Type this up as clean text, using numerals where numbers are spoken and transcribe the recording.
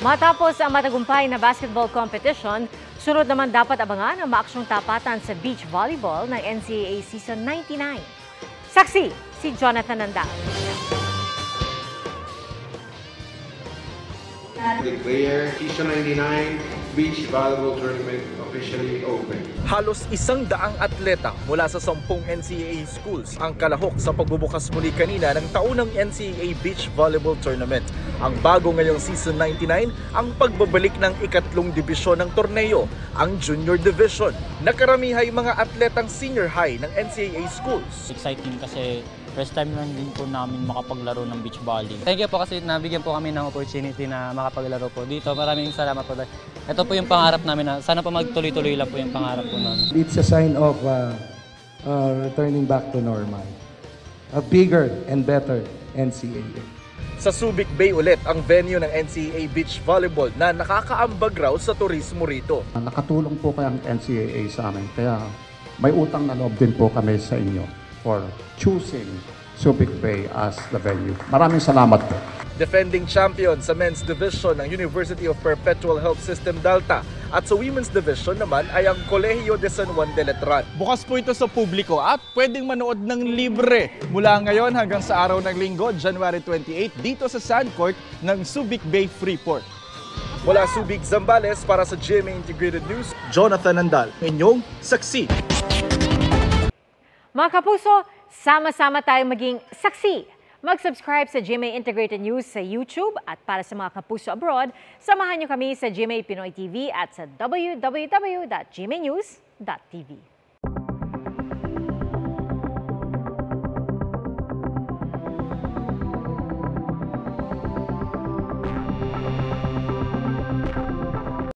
Matapos ang matagumpay na basketball competition, sunod naman dapat abangan ang maaksyong tapatan sa beach volleyball ng NCAA Season 99. Saksi si Jonathan Nandal. Declare Season 99 Beach Volleyball Tournament officially open. Halos 100 atleta mula sa 10 NCAA schools ang kalahok sa pagbubukas muli kanina ng taunang NCAA Beach Volleyball Tournament. Ang bago ngayong Season 99, ang pagbabalik ng ikatlong dibisyon ng torneo, ang Junior Division. Nakaramihay mga atletang senior high ng NCAA schools. Exciting kasi first time lang din po namin makapaglaro ng beach volley. Thank you po kasi nabigyan po kami ng opportunity na makapaglaro po dito. Maraming salamat po. Ito po yung pangarap namin na sana po magtuloy-tuloy lang po yung pangarap po namin. It's a sign of returning back to normal. A bigger and better NCAA. Sa Subic Bay ulit ang venue ng NCAA Beach Volleyball na nakakaambag raw sa turismo rito. Nakatulong po kaya ang NCAA sa amin. Kaya may utang na loob din po kami sa inyo for choosing Subic Bay as the venue. Maraming salamat po. Defending champion sa men's division ng University of Perpetual Health System Delta at sa women's division naman ay ang Colegio de San Juan de Letran. Bukas po ito sa publiko at pwedeng manood ng libre mula ngayon hanggang sa araw ng Linggo, January 28 dito sa Sandcourt ng Subic Bay Freeport. Mula Subic, Zambales para sa GMA Integrated News, Jonathan Nandal, inyong saksi. Mga kapuso, sama-sama tayong maging saksi. Mag-subscribe sa GMA Integrated News sa YouTube at para sa mga kapuso abroad, samahan niyo kami sa GMA Pinoy TV at sa www.gmanews.tv.